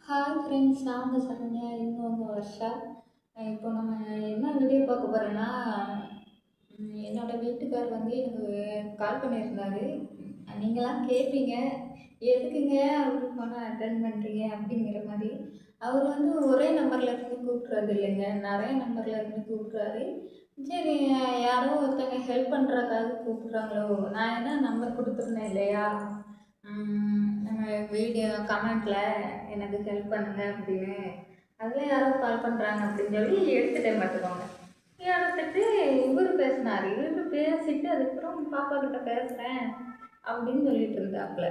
Hi friends, நான் உங்கள் சரண்யா. இன்னொன்று வருஷா. இப்போ நம்ம என்ன வீடியோ பார்க்க போகிறோன்னா, என்னோடய வீட்டுக்கார் வந்து எனக்கு கால் பண்ணியிருந்தாரு. நீங்களாம் கேட்பீங்க, எதுக்குங்க அவரு ஃபோனை அட்டன் பண்ணுறீங்க அப்படிங்கிற மாதிரி. அவர் வந்து ஒரே நம்பரில் இருந்து கூப்பிட்றது இல்லைங்க, நிறைய நம்பரில் இருந்து கூப்பிட்றாரு. சரி, யாரோ ஒருத்தங்க ஹெல்ப் பண்ணுறதுக்காக கூப்பிட்றாங்களோ, நான் என்ன நம்பர் கொடுத்துருந்தேன் இல்லையா, நம்ம வீடியோ கமெண்ட்டில் எனக்கு ஹெல்ப் பண்ணுங்க அப்படின்னு. அதில் யாரோ கால் பண்ணுறாங்க அப்படின்னு சொல்லி எடுத்துட்டேன் பார்த்துக்கோங்க. எடுத்துட்டு இவர் பேசினார். இவர் பேசிட்டு அதுக்கப்புறம் பாப்பா கிட்ட பேசுகிறேன் அப்படின்னு சொல்லிட்டு இருந்தாப்புல.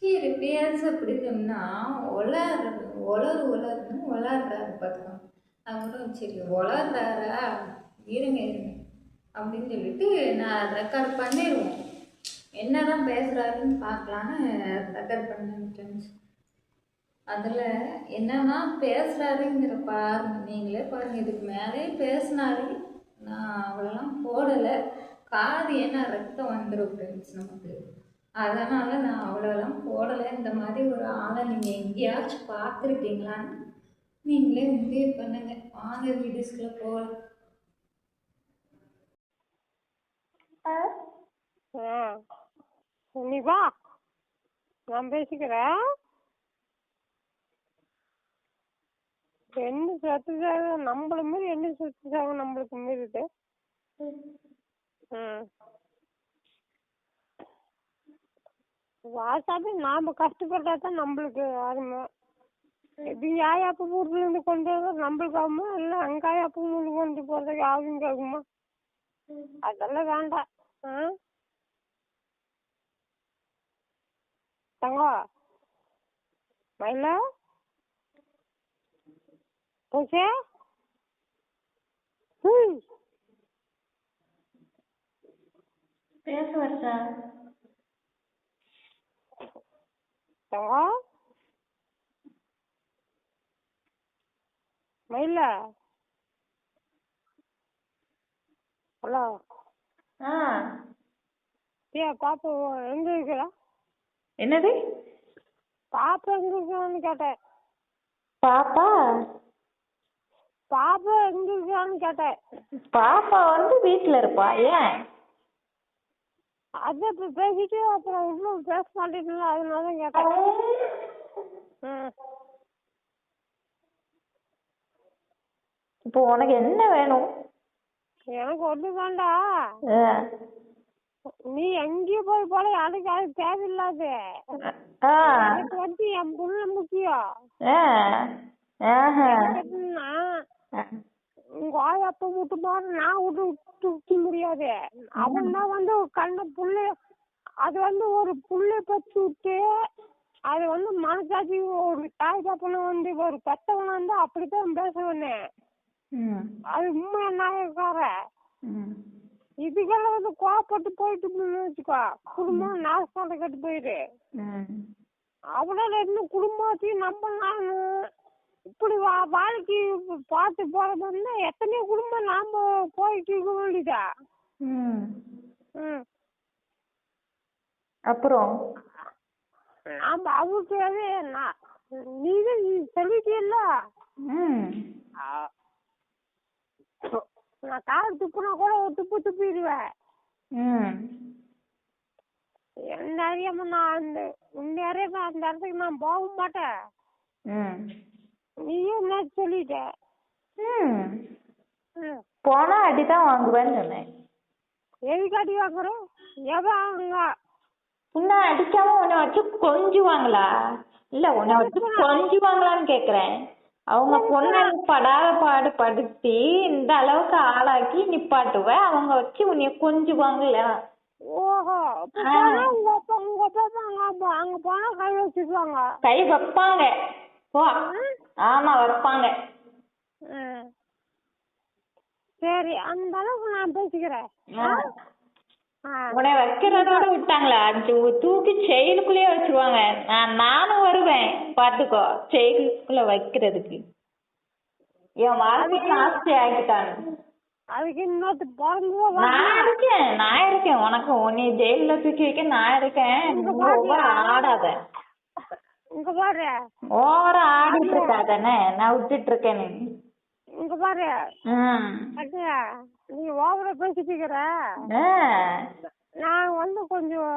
சரி பேசு அப்படின்னு சொன்னால் உளருன்னு உளர்றாரு பார்த்துக்கோங்க. அவரும் சரி உளர்றாரா, இருங்க அப்படின்னு சொல்லிட்டு நான் ரெக்கார்ட் பண்ணிடுவோம், என்னதான் பேசுகிறாருன்னு பார்க்கலான்னு ரெக்கார்ட் பண்ணேன் ஃப்ரெண்ட்ஸ். அதில் என்னன்னா பேசுகிறாருங்கிற பாருங்க, நீங்களே பாருங்கள். இதுக்கு மேலே பேசினாரு, நான் அவ்வளோலாம் போடலை. காது ஏன்னா ரத்தம் வந்துடும் ஃப்ரெண்ட்ஸ் நமக்கு, அதனால் நான் அவ்வளோலாம் போடலை. இந்த மாதிரி ஒரு ஆளை நீங்கள் எங்கேயாச்சும் பார்த்துருக்கீங்களான்னு நீங்களே முடிவு பண்ணுங்க. வாங்க வீடியோஸ்குள்ளே போகலாம். நீ வா, நான் பேசிக்கிறேன். என்ன சத்துசாக நம்மள மாரி, என்ன சத்துசாக நம்மளுக்கு மீறுது. வாசாப்பி நாம கஷ்டப்பட்டா தான் நம்மளுக்கு ஆகுமா. இது யாயாப்பு ஊர்ல இருந்து கொண்டு வர நம்மளுக்கு ஆகுமா, இல்லை அங்காயாப்பு மூணு கொண்டு போறதுக்கு ஆகுங்க ஆகுமா. அதெல்லாம் வேண்டாம். தங்கம் மயில பூசே பேசுவார் சார். தங்கம் மயில, ஹலோ. பாப்பா எங்க இருக்கிறா? என்னது பாப்பா எங்க இருக்கான்னு கேட்டேன். பாப்பா பாப்பா எங்க இருக்கான்னு கேட்டேன். பாப்பா வந்து வீட்டில் இருப்பா. ஏன்? அதை இப்போ பேசிட்டு அப்புறம் இன்னும் பேச மாட்டேங்குது, அதனால தான் கேட்டேன். இப்போ உனக்கு என்ன வேணும்? எனக்கு ஒண்ணு வேண்டாம். நீ எங்கேயும் போய் போல, எனக்கு அது தேவையில்லாது. எனக்கு வந்து என் புள்ள முக்கியம். உங்க ஆயப்ப விட்டு போற நான் விட்டு முடியாது. அவன் தான் வந்து கண்ட புள்ள, அது வந்து ஒரு புள்ள பச்சு விட்டு, அது வந்து மனசாட்சி ஒரு தாய் தப்பனை வந்து ஒரு பெத்தவன வந்து அப்படித்தான் பேசுவேன்னு. அது உண்மை நாயக்கார. இதுக்கெல்லாம் வந்து கோவப்பட்டு போயிட்டு வச்சுக்கோ, குடும்பம் நாசம் கட்டு போயிரு. அவனால இன்னும் குடும்பத்தையும் நம்ம இப்படி வாழ்க்கை பார்த்து போறதுன்னா எத்தனையோ குடும்பம் நாம போயிட்டு இருக்க வேண்டியதா. அப்புறம் நாம அவருக்கு நீதான் சொல்லிட்டீல்ல, நான் கால் துப்புனா கூட ஒரு துப்பிடுவேன். என்ன அறியாம நான் அந்த இடத்துக்கு நான் போக மாட்டேன். நீயும் என்ன சொல்லிட்ட? போனா அடிதான் வாங்குவேன்னு சொன்னேன். எதுக்கு அடி வாங்குறோம்? எவங்க உன்னை அடிக்காம உன்னை வச்சு கொஞ்சுவாங்களா? இல்ல உன்னை வச்சு கொஞ்சுவாங்களான்னு கேக்குறேன். அவங்க பொண்ணை படாத பாடு படுத்தி இந்த அளவுக்கு ஆளாக்கி நிப்பாட்டுவ, அவங்க வச்சு உன்னைய கொஞ்சுவாங்கல்ல. ஓஹோ, உங்க அப்பா அங்க போனா கை வச்சுக்குவாங்க. கை வைப்பாங்க. ஆமா வைப்பாங்க. சரி, அந்த அளவுக்கு நான் பேசிக்கிறேன். உன்னை வைக்கிறதோட விட்டாங்களா, தூக்கி செயலுக்குள்ளேயே வச்சிருவாங்க. நானும் வருவேன் பாத்துக்கோ, செயலுக்குள்ள வைக்கிறதுக்கு. என் வாழ்க்கை ஆஸ்தி ஆகிட்டாங்க. அதுக்கு இன்னொரு பிறந்து நான் இருக்கேன் உனக்கு. உன்னை ஜெயில தூக்கி வைக்க நான் இருக்கேன். ஆடாத. இங்க பாரு. ஓவரா ஆடிட்டு இருக்காதானே, நான் விட்டுட்டு இருக்கேன்னு. இங்க பாரு. அண்ணா, நீ ஓவரா பேசிட்டு இருக்கிற. நான் வந்து கொஞ்சம்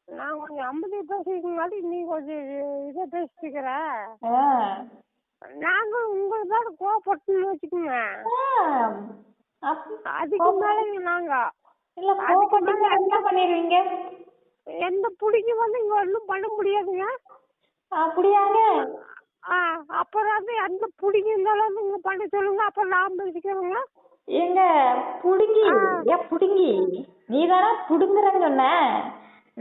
நான் கொஞ்சம் அமைதியா பேசிக்கிறங்காட்டி நீ கொஞ்சம் இதை பேசிட்டு இருக்கிற. நாங்க உங்களுக்கு தான் கோவப்பட்டுன்னு வச்சுக்கோங்க. அதுக்கு மேல நாங்க என்ன பண்ணிடுவீங்க? எந்த புடிக்கு வந்து இங்க ஒன்றும் பண்ண முடியாதுங்க. அப்படியாக அப்புறம் வந்து எந்த புடிக்கு இருந்தாலும் நீங்க பண்ண சொல்லுங்க. அப்புறம் நான் பேசிக்கிறேங்க. எங்க புடுங்கி புடுங்கி நீ தானே புடுங்குறேன்னு சொன்ன.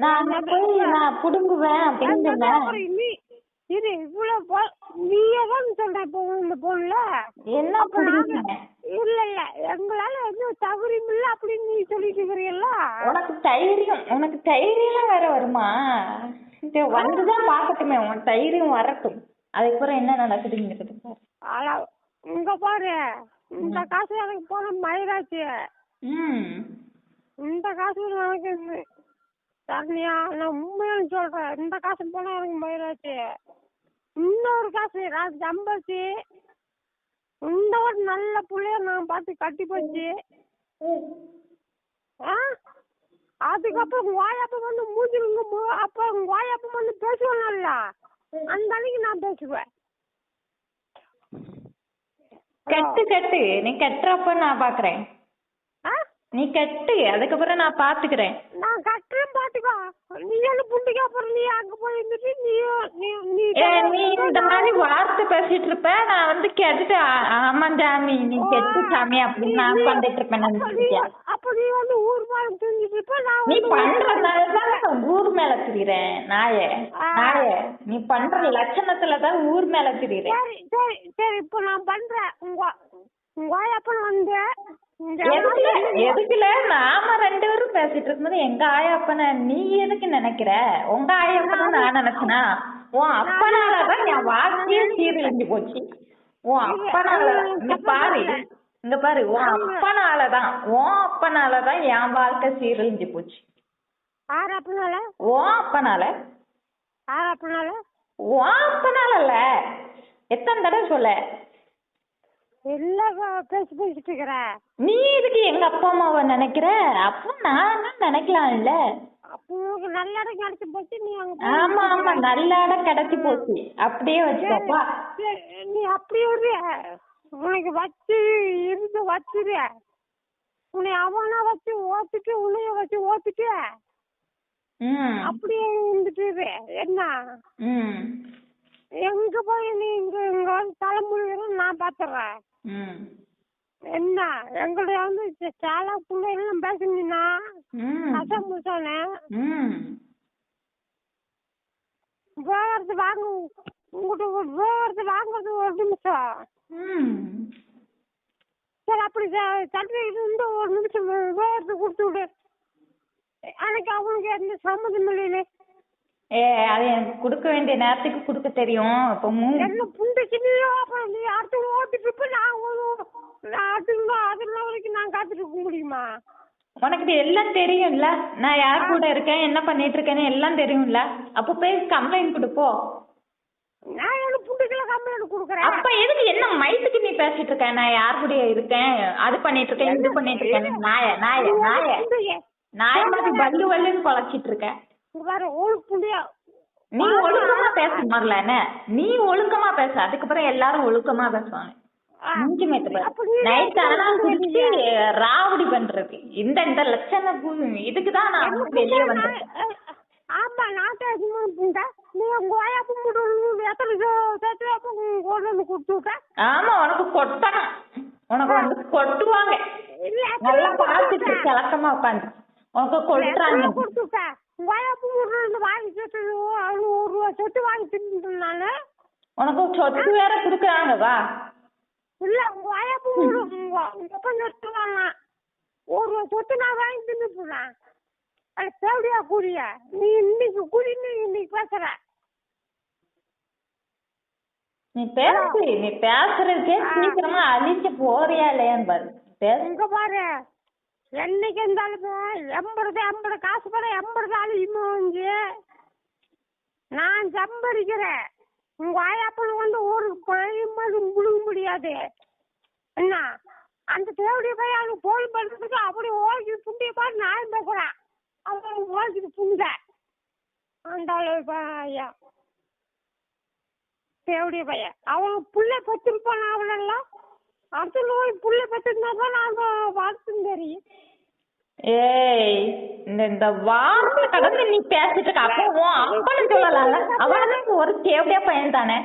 நான் போய் நான் புடுங்குவேன் அப்படின்னு சொன்னேன். இது இவ்வளவு நீயே தான் சொல்ற. இப்போ இந்த பொண்ணுல என்ன புடுங்க? இல்ல இல்ல, எங்களால எதுவும் சௌகரியம் இல்ல அப்படின்னு நீ சொல்லிட்டு இருக்கிறீல்ல. உனக்கு தைரியம் வேற வருமா? வந்துதான் பாக்கட்டுமே, உனக்கு தைரியம் வரட்டும். அதுக்கப்புறம் என்ன நடக்குதுங்கிறது பாரு. இங்க பாரு, இந்த காசு எனக்கு போன மயிராச்சு. இந்த காசு எனக்கு தனியா நான் உண்மையான சொல்றேன். இந்த காசு போனா எனக்கு மயிராச்சு. இன்னொரு காசு நான் சம்பாச்சு இந்த ஒரு நல்ல புள்ளைய நான் பார்த்து கட்டி போச்சு. அதுக்கப்புறம் வாயப்ப வந்து மூஞ்சிருங்க. அப்ப வாயப்ப வந்து பேசுவேன்ல, அந்த அன்னைக்கு நான் பேசுவேன். கட்டு நீ கட்டுறப்ப நான் பாக்குறேன். நீ கட்டு, அதுக்கப்புறம் நான் பாத்துக்கிறேன். நான் கட்டுறேன், பாத்துக்கோ. நீ என்ன புண்டிக்கு அப்புறம் நீ அங்க போய் இருந்துட்டு நீ இந்த மாதிரி வார்த்தை பேசிட்டு இருப்ப. நான் வந்து கேட்டுட்டு ஆமா சாமி நீ கெட்டு சாமி அப்படின்னு நான் பண்ணிட்டு இருப்பேன். அப்ப நீ வந்து ஊர் மேல திரிஞ்சிட்டு இருப்ப. நீ பண்றதுனாலதான் ஊர் மேல திரிறேன். நாயே நீ பண்ற லட்சணத்துலதான் ஊர் மேல திரிறேன். சரி சரி சரி, இப்ப நான் பண்றேன். உங்க அப்பன் வந்து எதுக்குல நாம 2 பேரும் பேசிட்டு இருக்கும்போது எங்க ஆயாப்பன நீ எதுக்கு நினைக்கிற? உங்க ஆயாப்பன நான் நினைச்சனா? உன் அப்பனாலதான் என் வாழ்க்கையே சீரழிஞ்சு போச்சு. உன் அப்பனாலதான். இங்க பாரு உன் அப்பனாலதான் என் வாழ்க்கை சீரழிஞ்சு போச்சு. உன் அப்பனால இல்ல. எத்தனை தடவை சொல்ல பேசிட்டு இருக்கிற? நீ எதுக்கு எங்க அப்பா அம்மாவை நினைக்கிற? அப்ப நான் நினைக்கலாம் இல்ல. நல்ல இடம் கிடைச்சி போச்சு. நீ ஆமா நல்ல இடம் கிடைச்சி போச்சு. அப்படியே வச்சுக்கப்பா. நீ அப்படியே உனக்கு வச்சு இருந்து வச்சுரு. உன்னை அவனா வச்சு ஓத்துட்டு உன்னைய வச்சு ஓத்துட்டு அப்படியே இருந்துட்டு என்ன எங்க போய் நீ இங்க வந்து தலைமுறை நான் பாத்துறேன். என்ன எங்களுடைய வந்து சாலா பிள்ளைகளும் பேசுனீங்கன்னா அசம்புசானே வேறது வாங்க. உங்ககிட்ட வேறது வாங்குறது ஒரு நிமிஷம். சரி, அப்படி சர்டிபிகேட் இருந்து ஒரு நிமிஷம் வேறது கொடுத்து விடு. எனக்கு அவனுக்கு எந்த சம்மதம் இல்லையே. அது எனக்கு கொடுக்க வேண்டிய நேரத்துக்கு கொடுக்க தெரியும். இப்போ என்ன புண்டிச்சினியோ அப்புறம் நீ அடுத்து ஓட்டிட்டு இருப்ப. நான் அதுல வரைக்கும் நான் காத்துட்டு இருக்க முடியுமா? உனக்கு எல்லாம் தெரியும்ல, நான் யார் கூட இருக்கேன் என்ன பண்ணிட்டு இருக்கேன்னு எல்லாம் தெரியும்ல. அப்போ போய் கம்ப்ளைண்ட் கொடுப்போ. நான் என்ன புண்டிக்கல கம்ப்ளைண்ட் கொடுக்குறேன். அப்ப எதுக்கு என்ன மைத்துக்கு நீ பேசிட்டு இருக்க? நான் யார் கூட இருக்கேன், அது பண்ணிட்டு இருக்கேன், இது பண்ணிட்டு இருக்கேன். நாய மாதிரி வல்லு வல்லுன்னு பழச்சிட்டு இருக்கேன். நீ ஒழுக்கமா பேச மாதிரில என்ன? நீ ஒழுக்கமா பேச, அதுக்கப்புறம் எல்லாரும் ஒழுக்கமா பேசுவாங்க. நைட் ஆனா குடிச்சு ராவடி பண்றது இந்த இந்த லட்சணம் இதுக்குதான் நான் வெளியே வந்தேன். ஆமா நான் நீ ஆமா உனக்கு கொட்டணும். உனக்கு வந்து கொட்டுவாங்க. நல்லா பார்த்துட்டு கிழக்கமா உட்காந்து உனக்கு கொட்டுறாங்க. உனக்கு சொத்து வேற குடுக்குறாங்க. வா இல்ல உங்க வாயாப்பு ஒரு சொத்து நான் வாங்கி தின்னுட்டுறேன். அது தேவையா கூடிய நீ இன்னைக்கு கூடி இன்னைக்கு பேசுற. நீ பேசுறதுக்கே சீக்கிரமா அழிஞ்சு போறியா இல்லையான்னு பாரு. இங்க பாரு, என்னைக்கு இருந்தாலும் 80 காசு படம் 80 அழியுமா? நான் சம்பாதிக்கிறேன். உங்க ஆயாப்பனை வந்து ஒரு பயமாது முழுக முடியாது. என்ன அந்த தேவடைய போய் அவங்க போன் பண்றதுக்கு அப்படி ஓகி புண்டிய பார்த்து நான் பேசுறேன். அவன் ஓகிட்டு புண்ட அந்த ஐயா தேவடைய பையன் அவன் புள்ள பத்திருப்பான். அவனெல்லாம் அடுத்த நோய் புள்ள பத்திருந்தா தான் நான் வாழ்த்து தெரியும். ஏய் இந்த வார்த்தை கடந்து நீ பேசிட்டு இருக்க. அப்போ அப்பன்னு சொல்லலாம்ல. அவனுக்கு ஒரு தேவையா பையன் தானே.